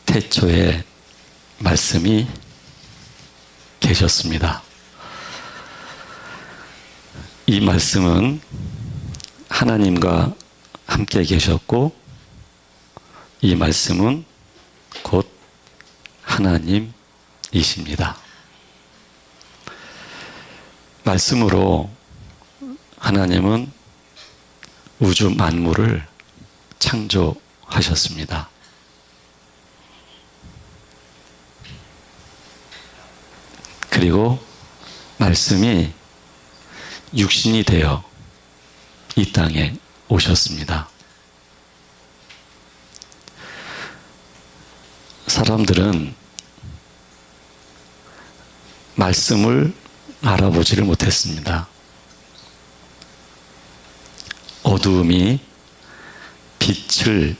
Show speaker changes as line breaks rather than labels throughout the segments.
태초에 말씀이 계셨습니다. 이 말씀은 하나님과 함께 계셨고, 이 말씀은 곧 하나님이십니다. 말씀으로 하나님은 우주 만물을 창조하셨습니다. 그리고 말씀이 육신이 되어 이 땅에 오셨습니다. 사람들은 말씀을 알아보지를 못했습니다. 어두움이 빛을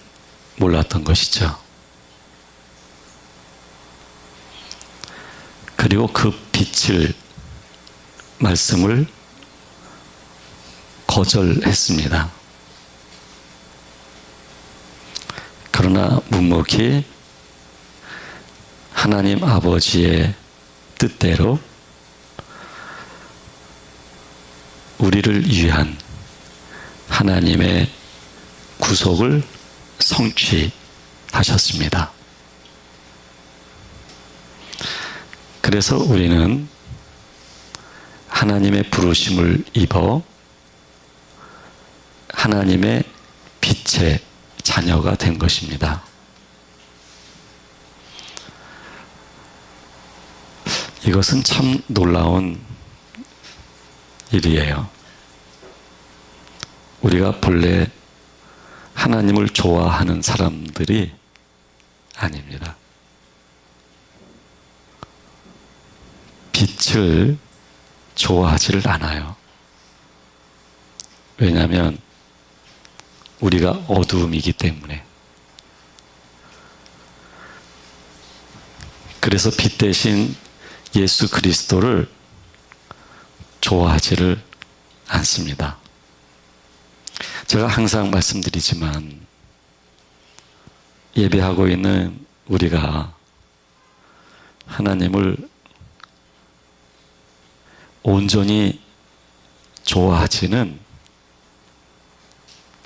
몰랐던 것이죠. 그리고 그 빛을, 말씀을 거절했습니다. 그러나 묵묵히 하나님 아버지의 뜻대로 우리를 위한 하나님의 구속을 성취하셨습니다. 그래서 우리는 하나님의 부르심을 입어 하나님의 빛의 자녀가 된 것입니다. 이것은 참 놀라운 일이에요. 우리가 본래 하나님을 좋아하는 사람들이 아닙니다. 빛을 좋아하지를 않아요. 왜냐하면 우리가 어두움이기 때문에. 그래서 빛 대신 예수 그리스도를 좋아하지를 않습니다. 제가 항상 말씀드리지만 예배하고 있는 우리가 하나님을 온전히 좋아하지는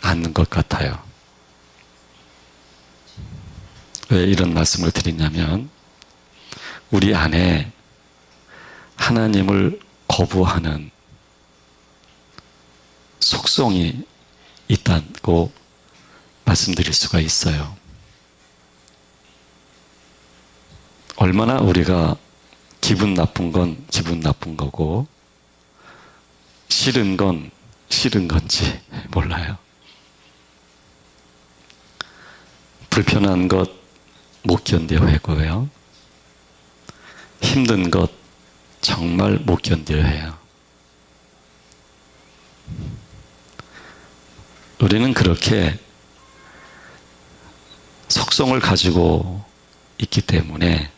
않는 것 같아요. 왜 이런 말씀을 드리냐면 우리 안에 하나님을 거부하는 속성이 있다고 말씀드릴 수가 있어요. 얼마나 우리가 기분 나쁜 건 기분 나쁜 거고 싫은 건 싫은 건지 몰라요. 불편한 것 못 견뎌야 하고요. 힘든 것 정말 못 견뎌야 해요. 우리는 그렇게 속성을 가지고 있기 때문에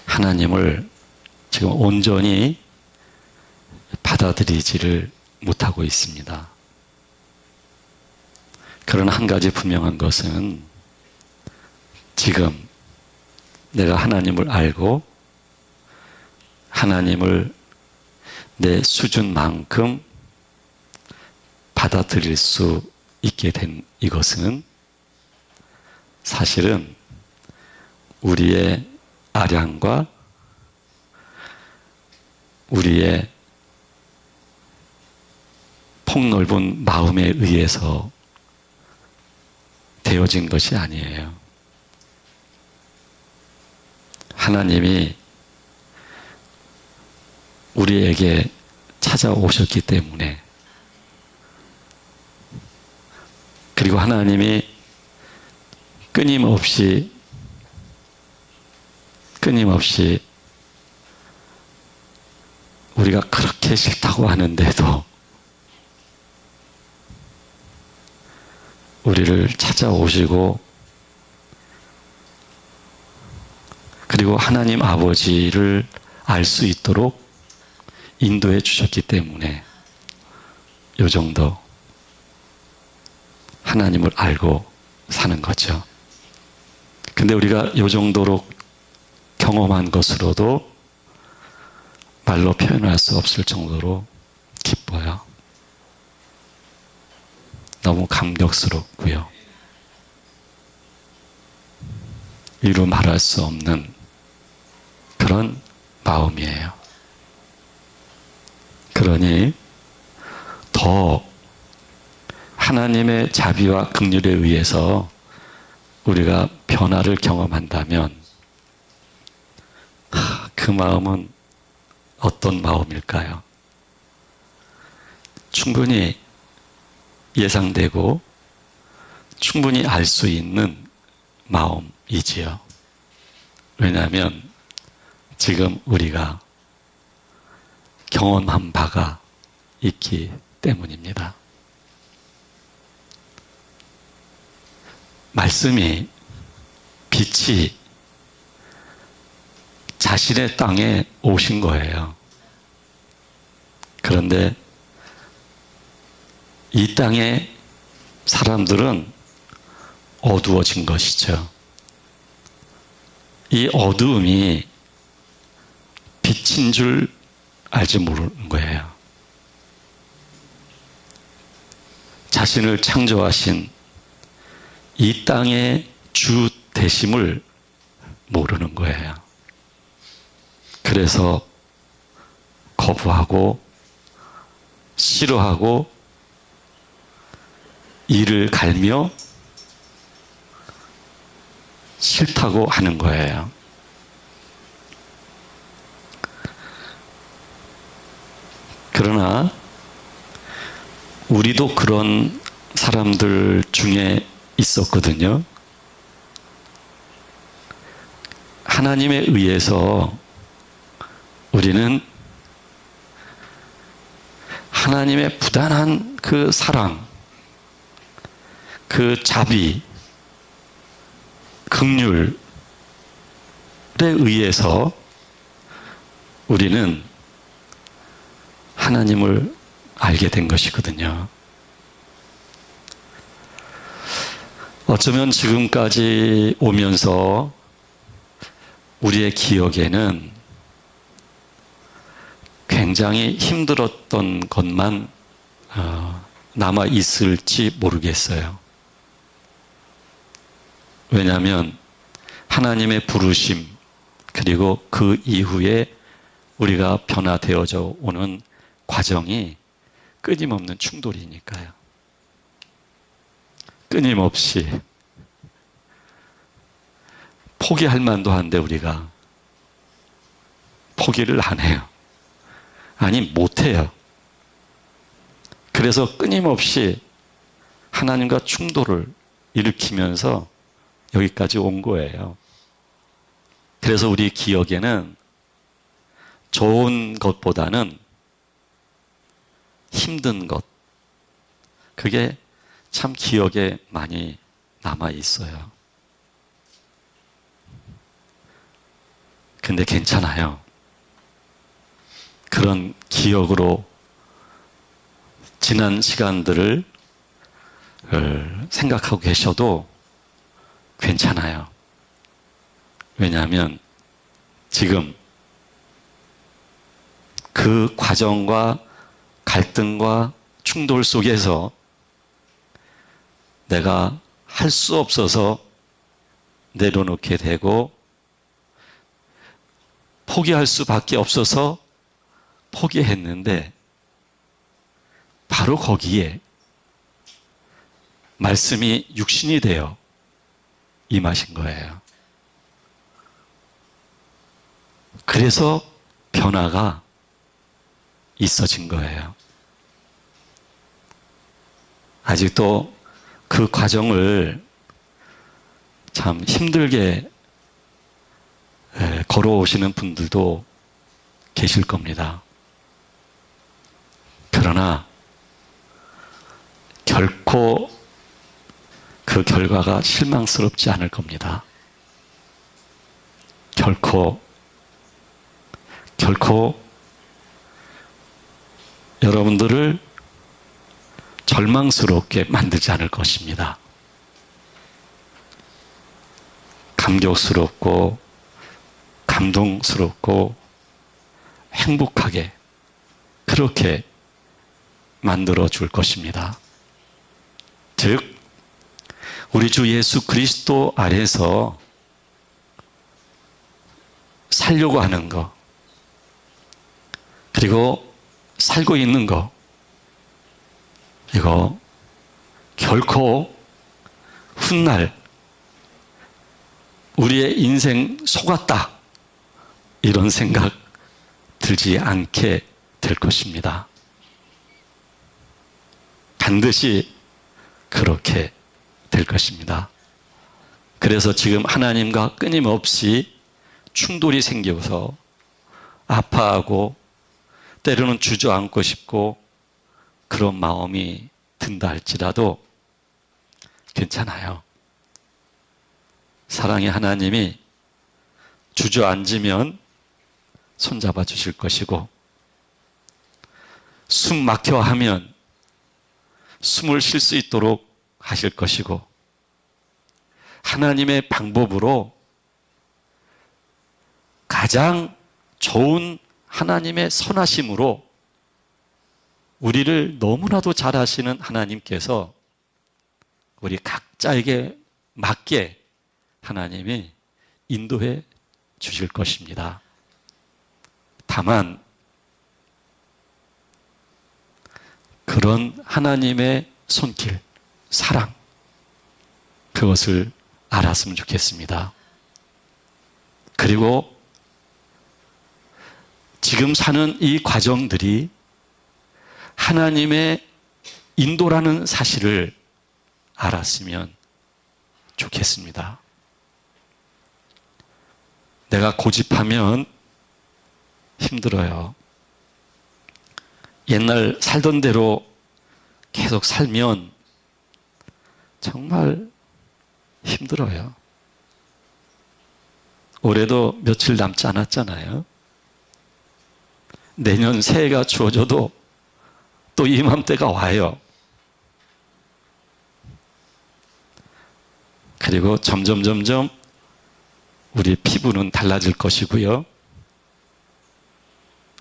하나님을 지금 온전히 받아들이지를 못하고 있습니다. 그러나 한 가지 분명한 것은 지금 내가 하나님을 알고 하나님을 내 수준만큼 받아들일 수 있게 된 이것은 사실은 우리의 아량과 우리의 폭넓은 마음에 의해서 되어진 것이 아니에요. 하나님이 우리에게 찾아오셨기 때문에, 그리고 하나님이 끊임없이 우리가 그렇게 싫다고 하는데도 우리를 찾아오시고, 그리고 하나님 아버지를 알 수 있도록 인도해 주셨기 때문에 이 정도 하나님을 알고 사는 거죠. 근데 우리가 요 정도로 경험한 것으로도 말로 표현할 수 없을 정도로 기뻐요. 너무 감격스럽고요. 이루 말할 수 없는 그런 마음이에요. 그러니 더 하나님의 자비와 긍휼에 의해서 우리가 변화를 경험한다면 그 마음은 어떤 마음일까요? 충분히 예상되고 충분히 알 수 있는 마음이지요. 왜냐하면 지금 우리가 경험한 바가 있기 때문입니다. 말씀이, 빛이 자신의 땅에 오신 거예요. 그런데 이 땅의 사람들은 어두워진 것이죠. 이 어두움이 빛인 줄 알지 모르는 거예요. 자신을 창조하신 이 땅의 주 되심을 모르는 거예요. 그래서 거부하고 싫어하고 이를 갈며 싫다고 하는 거예요. 그러나 우리도 그런 사람들 중에 있었거든요. 하나님에 의해서 우리는 하나님의 부단한 그 사랑, 그 자비, 긍휼에 의해서 우리는 하나님을 알게 된 것이거든요. 어쩌면 지금까지 오면서 우리의 기억에는 굉장히 힘들었던 것만 남아 있을지 모르겠어요. 왜냐하면 하나님의 부르심, 그리고 그 이후에 우리가 변화되어져 오는 과정이 끊임없는 충돌이니까요. 끊임없이 포기할 만도 한데 우리가 포기를 안 해요. 아니, 못해요. 그래서 끊임없이 하나님과 충돌을 일으키면서 여기까지 온 거예요. 그래서 우리 기억에는 좋은 것보다는 힘든 것, 그게 참 기억에 많이 남아 있어요. 근데 괜찮아요. 그런 기억으로 지난 시간들을 생각하고 계셔도 괜찮아요. 왜냐하면 지금 그 과정과 갈등과 충돌 속에서 내가 할 수 없어서 내려놓게 되고 포기할 수밖에 없어서 포기했는데 바로 거기에 말씀이 육신이 되어 임하신 거예요. 그래서 변화가 있어진 거예요. 아직도 그 과정을 참 힘들게 걸어오시는 분들도 계실 겁니다. 그러나 결코 그 결과가 실망스럽지 않을 겁니다. 결코 여러분들을 절망스럽게 만들지 않을 것입니다. 감격스럽고 감동스럽고 행복하게 그렇게 만들어 줄 것입니다. 즉, 우리 주 예수 그리스도 안에서 살려고 하는 것, 그리고 살고 있는 것, 이거 결코 훗날 우리의 인생 속았다 이런 생각 들지 않게 될 것입니다. 반드시 그렇게 될 것입니다. 그래서 지금 하나님과 끊임없이 충돌이 생겨서 아파하고 때로는 주저앉고 싶고 그런 마음이 든다 할지라도 괜찮아요. 사랑의 하나님이 주저앉으면 손잡아 주실 것이고, 숨 막혀 하면 숨을 쉴 수 있도록 하실 것이고, 하나님의 방법으로 가장 좋은 하나님의 선하심으로 우리를 너무나도 잘 아시는 하나님께서 우리 각자에게 맞게 하나님이 인도해 주실 것입니다. 다만 그런 하나님의 손길, 사랑, 그것을 알았으면 좋겠습니다. 그리고 지금 사는 이 과정들이 하나님의 인도라는 사실을 알았으면 좋겠습니다. 내가 고집하면 힘들어요. 옛날 살던 대로 계속 살면 정말 힘들어요. 올해도 며칠 남지 않았잖아요. 내년 새해가 주어져도 또 이맘때가 와요. 그리고 점점 우리 피부는 달라질 것이고요.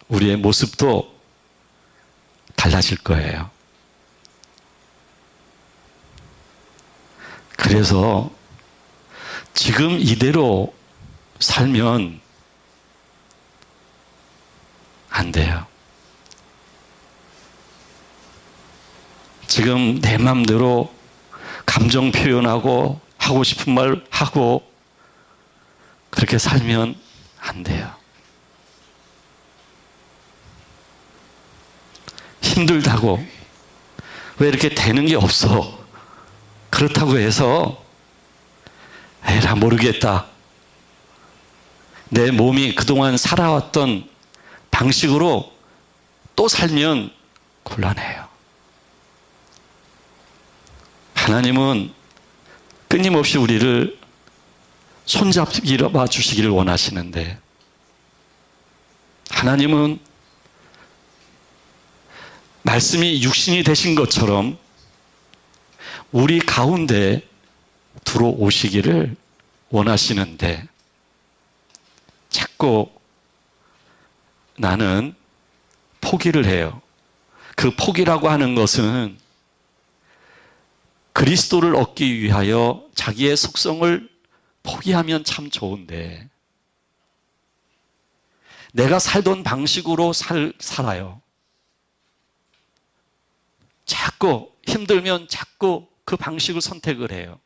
우리의 모습도 달라질 거예요. 그래서 지금 이대로 살면 안 돼요. 지금 내 마음대로 감정 표현하고 하고 싶은 말 하고 그렇게 살면 안 돼요. 힘들다고 왜 이렇게 되는 게 없어? 그렇다고 해서 에라 모르겠다. 내 몸이 그동안 살아왔던 방식으로 또 살면 곤란해요. 하나님은 끊임없이 우리를 손잡아 주시기를 원하시는데, 하나님은 말씀이 육신이 되신 것처럼 우리 가운데 들어오시기를 원하시는데, 자꾸 나는 포기를 해요. 그 포기라고 하는 것은 그리스도를 얻기 위하여 자기의 속성을 포기하면 참 좋은데, 내가 살던 방식으로 살아요. 자꾸 힘들면 자꾸 그 방식을 선택을 해요.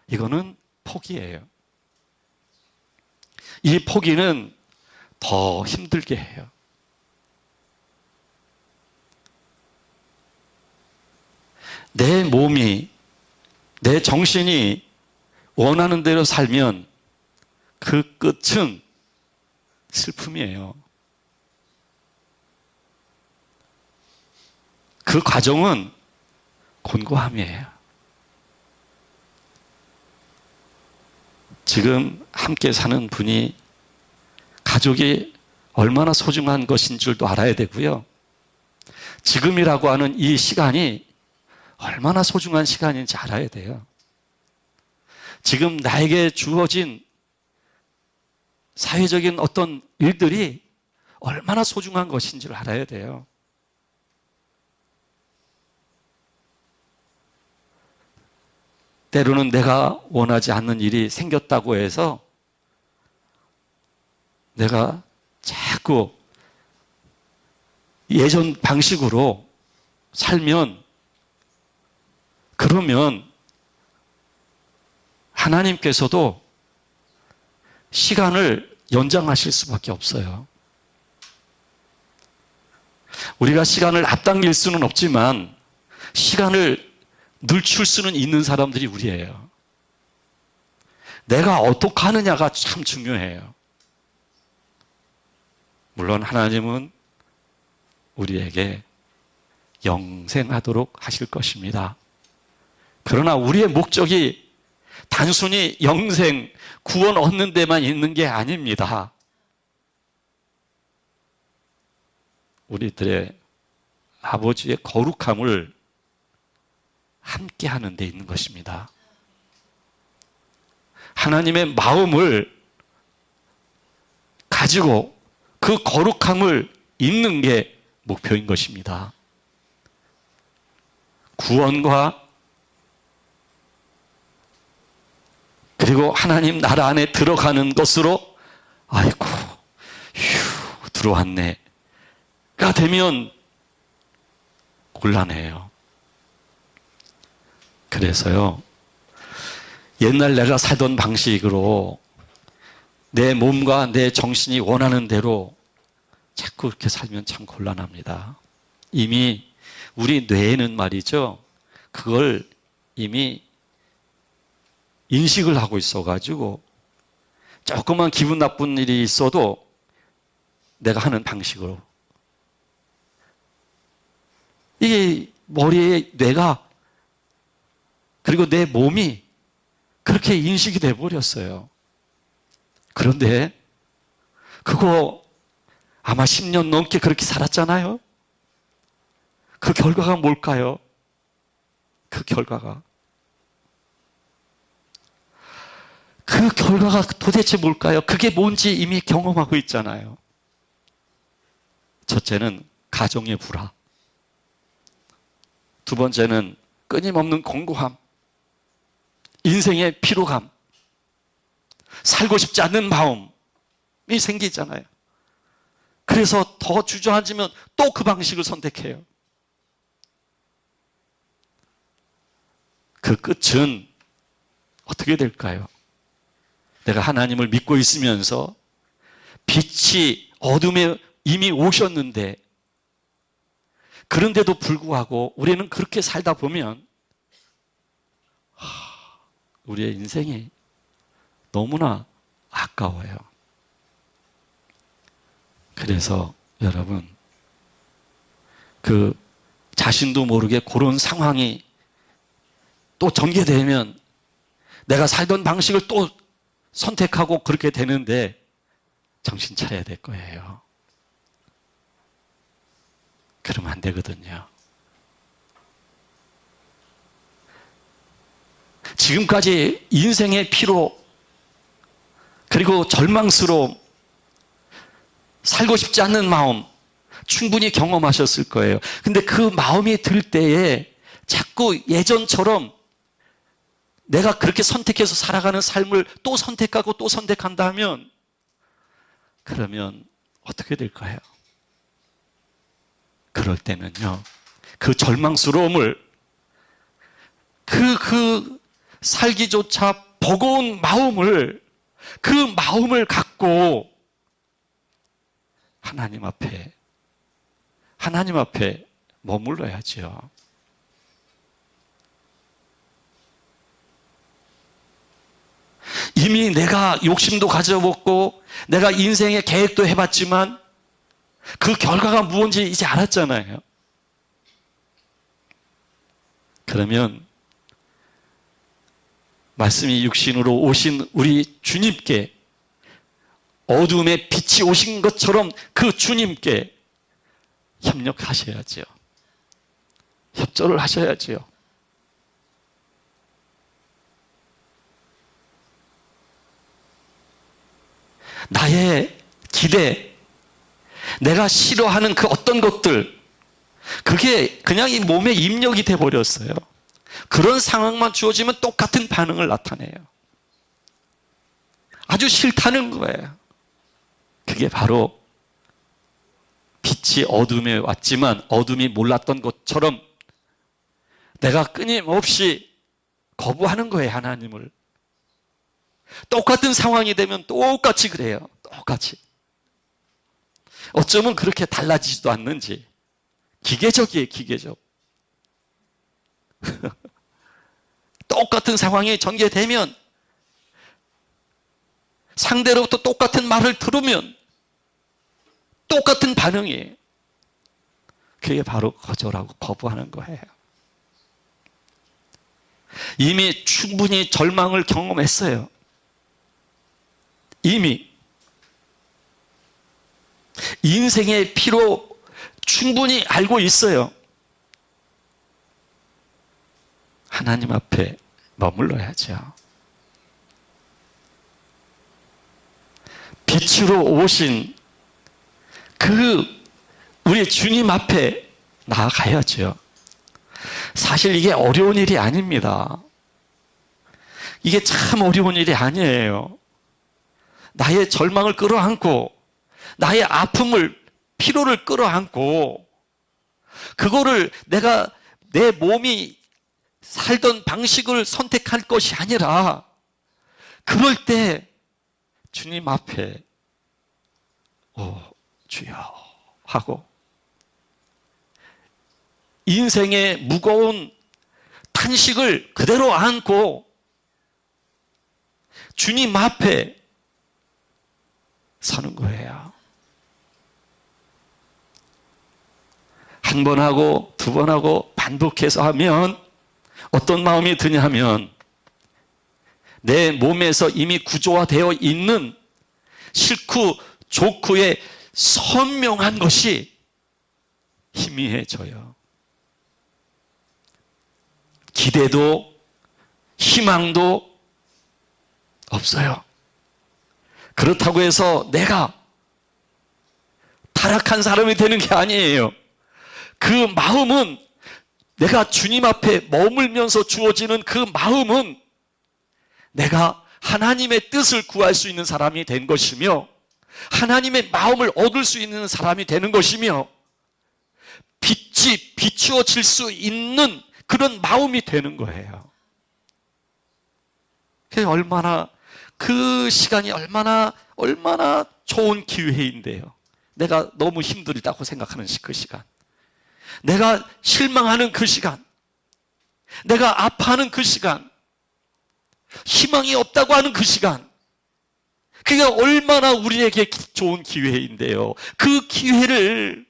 이거는 포기예요. 이 포기는 더 힘들게 해요. 내 몸이, 내 정신이 원하는 대로 살면 그 끝은 슬픔이에요. 그 과정은 곤고함이에요. 지금 함께 사는 분이 가족이 얼마나 소중한 것인 줄도 알아야 되고요. 지금이라고 하는 이 시간이 얼마나 소중한 시간인지 알아야 돼요. 지금 나에게 주어진 사회적인 어떤 일들이 얼마나 소중한 것인지를 알아야 돼요. 때로는 내가 원하지 않는 일이 생겼다고 해서 내가 자꾸 예전 방식으로 살면, 그러면 하나님께서도 시간을 연장하실 수밖에 없어요. 우리가 시간을 앞당길 수는 없지만 시간을 늦출 수는 있는 사람들이 우리예요. 내가 어떻게 하느냐가 참 중요해요. 물론 하나님은 우리에게 영생하도록 하실 것입니다. 그러나 우리의 목적이 단순히 영생, 구원 얻는 데만 있는 게 아닙니다. 우리들의 아버지의 거룩함을 함께 하는 데 있는 것입니다. 하나님의 마음을 가지고 그 거룩함을 잇는 게 목표인 것입니다. 구원과 그리고 하나님 나라 안에 들어가는 것으로 아이고 휴 들어왔네가 되면 곤란해요. 그래서요, 옛날 내가 살던 방식으로 내 몸과 내 정신이 원하는 대로 자꾸 그렇게 살면 참 곤란합니다. 이미 우리 뇌에는 말이죠, 그걸 이미 인식을 하고 있어가지고 조금만 기분 나쁜 일이 있어도 내가 하는 방식으로, 이게 머리에 뇌가 그리고 내 몸이 그렇게 인식이 돼 버렸어요. 그런데 그거 아마 10년 넘게 그렇게 살았잖아요. 그 결과가 뭘까요? 그 결과가 도대체 뭘까요? 그게 뭔지 이미 경험하고 있잖아요. 첫째는 가정의 불화, 두 번째는 끊임없는 공고함, 인생의 피로감, 살고 싶지 않는 마음이 생기잖아요. 그래서 더 주저앉으면 또 그 방식을 선택해요. 그 끝은 어떻게 될까요? 내가 하나님을 믿고 있으면서 빛이 어둠에 이미 오셨는데, 그런데도 불구하고 우리는 그렇게 살다 보면 우리의 인생이 너무나 아까워요. 그래서 여러분, 그 자신도 모르게 그런 상황이 또 전개되면 내가 살던 방식을 또 선택하고 그렇게 되는데 정신 차려야 될 거예요. 그러면 안 되거든요. 지금까지 인생의 피로, 그리고 절망스러움, 살고 싶지 않는 마음 충분히 경험하셨을 거예요. 근데 그 마음이 들 때에 자꾸 예전처럼 내가 그렇게 선택해서 살아가는 삶을 또 선택하고 또 선택한다 하면, 그러면 어떻게 될까요? 그럴 때는요, 그 절망스러움을, 그 살기조차 버거운 마음을, 그 마음을 갖고 하나님 앞에 머물러야죠. 이미 내가 욕심도 가져먹고 내가 인생의 계획도 해봤지만 그 결과가 무엇인지 이제 알았잖아요. 그러면 말씀이 육신으로 오신 우리 주님께, 어둠에 빛이 오신 것처럼 그 주님께 협력하셔야죠. 협조를 하셔야죠. 나의 기대, 내가 싫어하는 그 어떤 것들, 그게 그냥 이 몸에 입력이 돼버렸어요. 그런 상황만 주어지면 똑같은 반응을 나타내요. 아주 싫다는 거예요. 그게 바로 빛이 어둠에 왔지만 어둠이 몰랐던 것처럼 내가 끊임없이 거부하는 거예요, 하나님을. 똑같은 상황이 되면 똑같이 그래요. 똑같이. 어쩌면 그렇게 달라지지도 않는지. 기계적이에요, 기계적. 똑같은 상황이 전개되면, 상대로부터 똑같은 말을 들으면 똑같은 반응이에요. 그게 바로 거절하고 거부하는 거예요. 이미 충분히 절망을 경험했어요. 이미 인생의 피로 충분히 알고 있어요. 하나님 앞에 머물러야죠. 빛으로 오신 그 우리 주님 앞에 나아가야죠. 사실 이게 어려운 일이 아닙니다. 이게 참 어려운 일이 아니에요. 나의 절망을 끌어안고 나의 아픔을, 피로를 끌어안고 그거를 내가 내 몸이 살던 방식을 선택할 것이 아니라 그럴 때 주님 앞에 주여 하고 인생의 무거운 탄식을 그대로 안고 주님 앞에 서는 거예요. 한 번 하고 두 번 하고 반복해서 하면 어떤 마음이 드냐면 내 몸에서 이미 구조화되어 있는 싫고 좋고의 선명한 것이 희미해져요. 기대도 희망도 없어요. 그렇다고 해서 내가 타락한 사람이 되는 게 아니에요. 그 마음은, 내가 주님 앞에 머물면서 주어지는 그 마음은 내가 하나님의 뜻을 구할 수 있는 사람이 된 것이며 하나님의 마음을 얻을 수 있는 사람이 되는 것이며 빛이 비추어질 수 있는 그런 마음이 되는 거예요. 그 시간이 얼마나 좋은 기회인데요. 내가 너무 힘들다고 생각하는 그 시간, 내가 실망하는 그 시간, 내가 아파하는 그 시간, 희망이 없다고 하는 그 시간, 그게 얼마나 우리에게 좋은 기회인데요. 그 기회를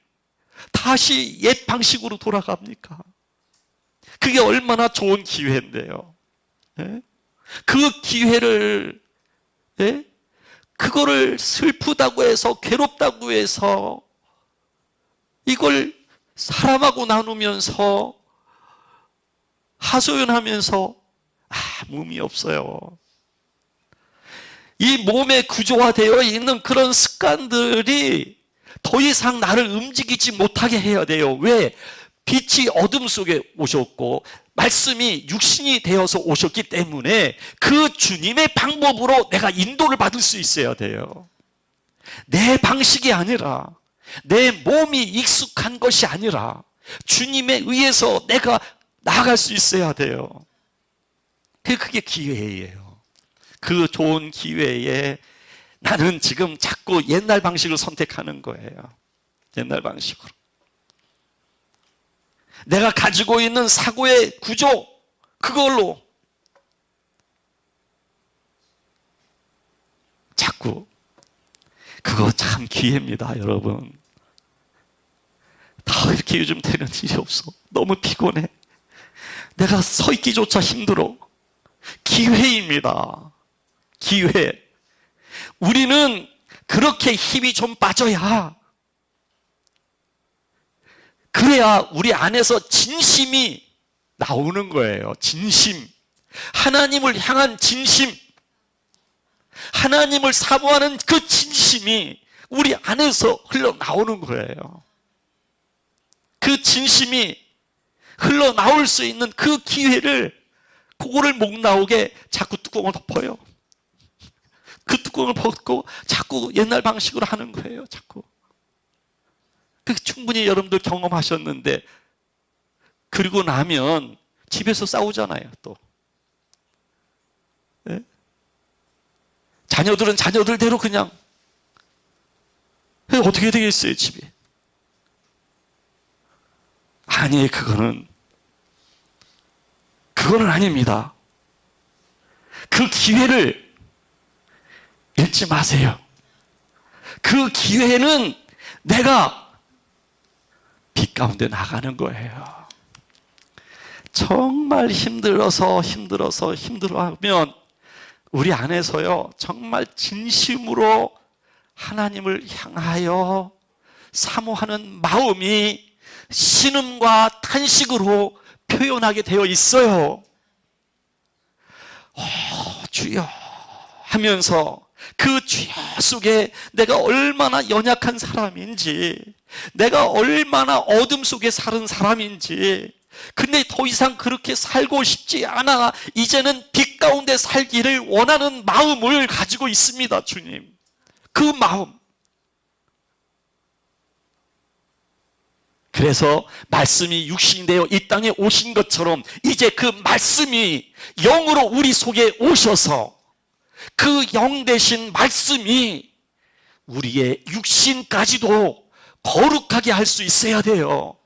다시 옛 방식으로 돌아갑니까? 그게 얼마나 좋은 기회인데요. 네? 그 기회를, 네? 그거를 슬프다고 해서, 괴롭다고 해서 이걸 사람하고 나누면서 하소연하면서 아무 의미 없어요. 이 몸에 구조화되어 있는 그런 습관들이 더 이상 나를 움직이지 못하게 해야 돼요. 왜? 빛이 어둠 속에 오셨고 말씀이 육신이 되어서 오셨기 때문에 그 주님의 방법으로 내가 인도를 받을 수 있어야 돼요. 내 방식이 아니라, 내 몸이 익숙한 것이 아니라 주님에 의해서 내가 나아갈 수 있어야 돼요. 그게 기회예요. 그 좋은 기회에 나는 지금 자꾸 옛날 방식을 선택하는 거예요. 옛날 방식으로. 내가 가지고 있는 사고의 구조, 그걸로 자꾸. 그거 참 기회입니다, 여러분. 다 이렇게 요즘 되는 일이 없어. 너무 피곤해. 내가 서 있기조차 힘들어. 기회입니다. 기회. 우리는 그렇게 힘이 좀 빠져야, 그래야 우리 안에서 진심이 나오는 거예요. 진심. 하나님을 향한 진심. 하나님을 사모하는 그 진심이 우리 안에서 흘러나오는 거예요. 그 진심이 흘러나올 수 있는 그 기회를, 그거를 목 나오게 자꾸 뚜껑을 덮어요. 그 뚜껑을 벗고 자꾸 옛날 방식으로 하는 거예요. 자꾸. 그 충분히 여러분들 경험하셨는데, 그리고 나면 집에서 싸우잖아요. 또 네? 자녀들은 자녀들대로 그냥 어떻게 되겠어요, 집에. 아니, 그거는 아닙니다. 그 기회를 잃지 마세요. 그 기회는 내가 빛 가운데 나가는 거예요. 정말 힘들어하면 우리 안에서요, 정말 진심으로 하나님을 향하여 사모하는 마음이 신음과 탄식으로 표현하게 되어 있어요. 주여 하면서 그 주여 속에 내가 얼마나 연약한 사람인지, 내가 얼마나 어둠 속에 사는 사람인지, 근데 더 이상 그렇게 살고 싶지 않아, 이제는 빛 가운데 살기를 원하는 마음을 가지고 있습니다. 주님, 그 마음. 그래서 말씀이 육신이 되어 이 땅에 오신 것처럼 이제 그 말씀이 영으로 우리 속에 오셔서 그 영 되신 말씀이 우리의 육신까지도 거룩하게 할 수 있어야 돼요.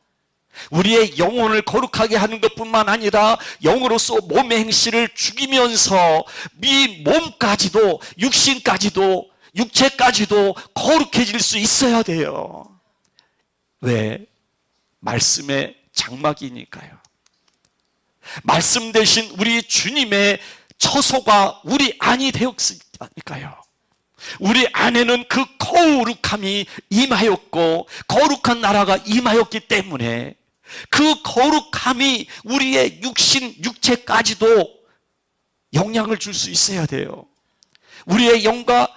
우리의 영혼을 거룩하게 하는 것뿐만 아니라 영으로서 몸의 행실을 죽이면서 이 몸까지도, 육신까지도, 육체까지도 거룩해질 수 있어야 돼요. 왜? 말씀의 장막이니까요. 말씀 대신 우리 주님의 처소가 우리 안이 되었으니까요. 우리 안에는 그 거룩함이 임하였고 거룩한 나라가 임하였기 때문에 그 거룩함이 우리의 육신, 육체까지도 영향을 줄 수 있어야 돼요. 우리의 영과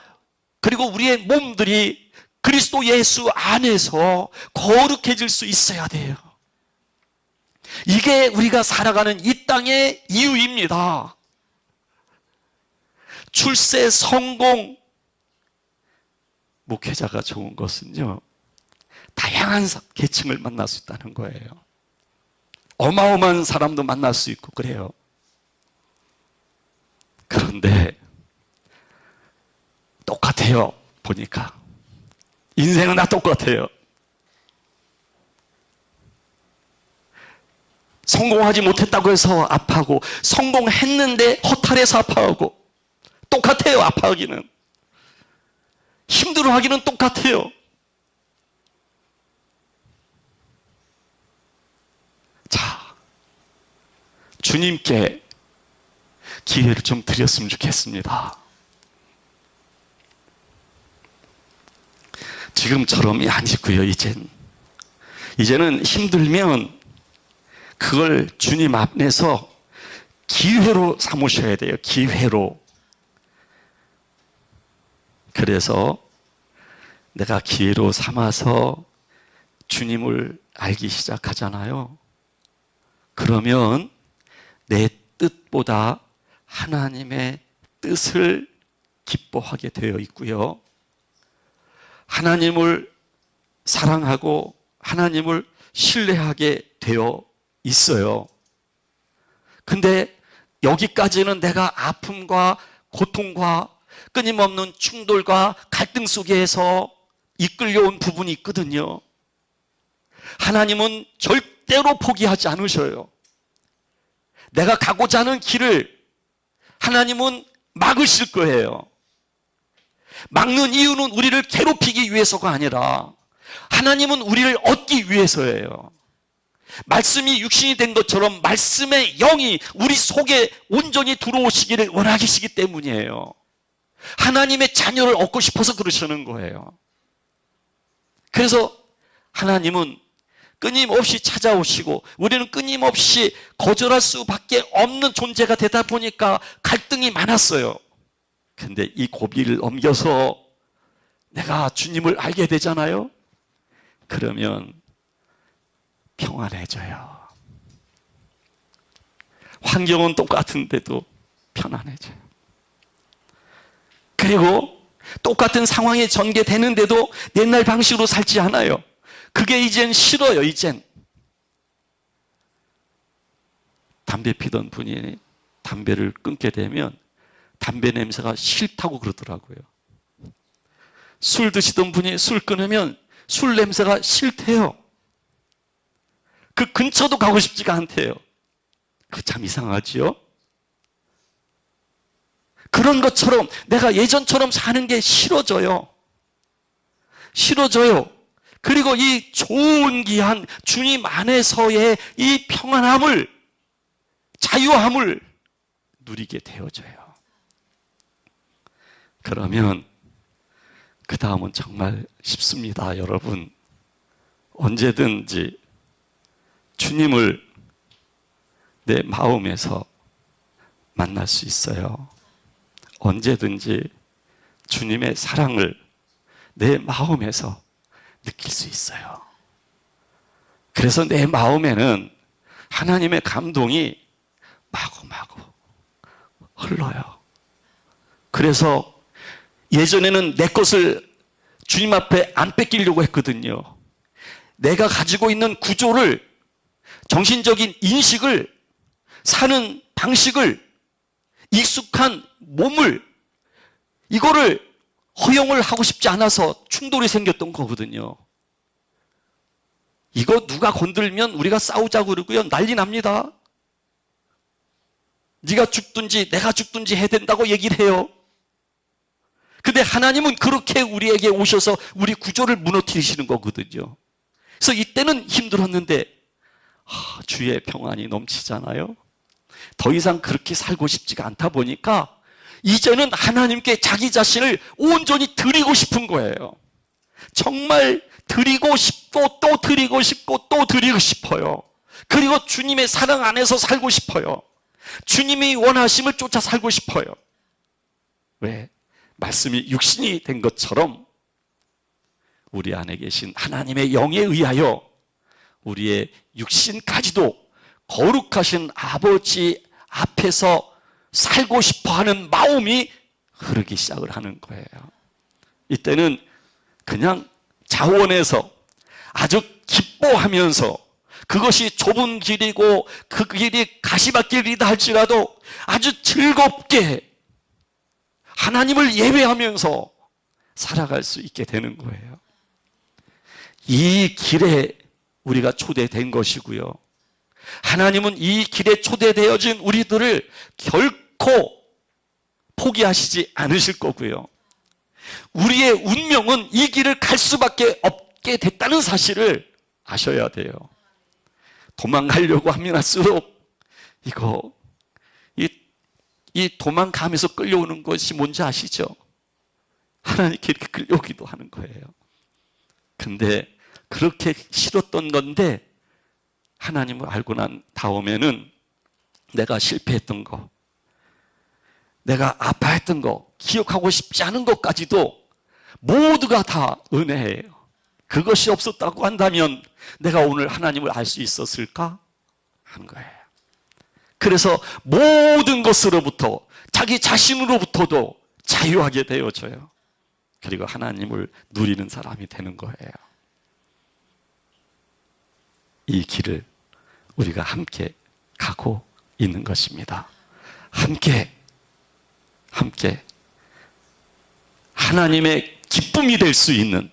그리고 우리의 몸들이 그리스도 예수 안에서 거룩해질 수 있어야 돼요. 이게 우리가 살아가는 이 땅의 이유입니다. 출세, 성공, 목회자가 좋은 것은요, 다양한 계층을 만날 수 있다는 거예요. 어마어마한 사람도 만날 수 있고 그래요. 그런데 똑같아요. 보니까 인생은 다 똑같아요. 성공하지 못했다고 해서 아파하고, 성공했는데 허탈해서 아파하고, 똑같아요. 아파하기는, 힘들어하기는 똑같아요. 자, 주님께 기회를 좀 드렸으면 좋겠습니다. 지금처럼이 아니고요. 이제는 힘들면 그걸 주님 앞에서 기회로 삼으셔야 돼요. 기회로. 그래서 내가 기회로 삼아서 주님을 알기 시작하잖아요. 그러면 내 뜻보다 하나님의 뜻을 기뻐하게 되어 있고요. 하나님을 사랑하고 하나님을 신뢰하게 되어 있어요. 근데 여기까지는 내가 아픔과 고통과 끊임없는 충돌과 갈등 속에서 이끌려온 부분이 있거든요. 하나님은 절대로 포기하지 않으셔요. 내가 가고자 하는 길을 하나님은 막으실 거예요. 막는 이유는 우리를 괴롭히기 위해서가 아니라 하나님은 우리를 얻기 위해서예요. 말씀이 육신이 된 것처럼 말씀의 영이 우리 속에 온전히 들어오시기를 원하시기 때문이에요. 하나님의 자녀를 얻고 싶어서 그러시는 거예요. 그래서 하나님은 끊임없이 찾아오시고 우리는 끊임없이 거절할 수밖에 없는 존재가 되다 보니까 갈등이 많았어요. 근데 이 고비를 넘겨서 내가 주님을 알게 되잖아요. 그러면 평안해져요. 환경은 똑같은데도 편안해져요. 그리고 똑같은 상황에 전개되는데도 옛날 방식으로 살지 않아요. 그게 이젠 싫어요. 이젠 담배 피던 분이 담배를 끊게 되면 담배 냄새가 싫다고 그러더라고요. 술 드시던 분이 술 끊으면 술 냄새가 싫대요. 그 근처도 가고 싶지가 않대요. 그 참 이상하지요? 그런 것처럼 내가 예전처럼 사는 게 싫어져요. 싫어져요. 그리고 이 좋은 귀한 주님 안에서의 이 평안함을, 자유함을 누리게 되어져요. 그러면 그 다음은 정말 쉽습니다, 여러분. 언제든지 주님을 내 마음에서 만날 수 있어요. 언제든지 주님의 사랑을 내 마음에서 느낄 수 있어요. 그래서 내 마음에는 하나님의 감동이 마구마구 흘러요. 그래서 예전에는 내 것을 주님 앞에 안 뺏기려고 했거든요. 내가 가지고 있는 구조를, 정신적인 인식을, 사는 방식을, 익숙한 몸을, 이거를 허용을 하고 싶지 않아서 충돌이 생겼던 거거든요. 이거 누가 건들면 우리가 싸우자고 그러고요, 난리 납니다. 네가 죽든지 내가 죽든지 해야 된다고 얘기를 해요. 근데 하나님은 그렇게 우리에게 오셔서 우리 구조를 무너뜨리시는 거거든요. 그래서 이때는 힘들었는데 주의 평안이 넘치잖아요. 더 이상 그렇게 살고 싶지가 않다 보니까 이제는 하나님께 자기 자신을 온전히 드리고 싶은 거예요. 정말 드리고 싶고 또 드리고 싶고 또 드리고 싶어요. 그리고 주님의 사랑 안에서 살고 싶어요. 주님이 원하심을 쫓아 살고 싶어요. 왜? 말씀이 육신이 된 것처럼 우리 안에 계신 하나님의 영에 의하여 우리의 육신까지도 거룩하신 아버지 앞에서 살고 싶어하는 마음이 흐르기 시작을 하는 거예요. 이때는 그냥 자원해서 아주 기뻐하면서, 그것이 좁은 길이고 그 길이 가시밭길이다 할지라도 아주 즐겁게 하나님을 예배하면서 살아갈 수 있게 되는 거예요. 이 길에 우리가 초대된 것이고요. 하나님은 이 길에 초대되어진 우리들을 결코 포기하시지 않으실 거고요. 우리의 운명은 이 길을 갈 수밖에 없게 됐다는 사실을 아셔야 돼요. 도망가려고 하면 할수록 이 도망가면서 끌려오는 것이 뭔지 아시죠? 하나님께 이렇게 끌려오기도 하는 거예요. 근데 그렇게 싫었던 건데 하나님을 알고 난 다음에는 내가 실패했던 거, 내가 아파했던 거, 기억하고 싶지 않은 것까지도 모두가 다 은혜예요. 그것이 없었다고 한다면 내가 오늘 하나님을 알 수 있었을까 하는 거예요. 그래서 모든 것으로부터, 자기 자신으로부터도 자유하게 되어져요. 그리고 하나님을 누리는 사람이 되는 거예요. 이 길을 우리가 함께 가고 있는 것입니다. 함께 하나님의 기쁨이 될 수 있는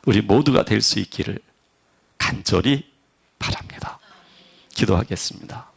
우리 모두가 될 수 있기를 간절히 바랍니다. 기도하겠습니다.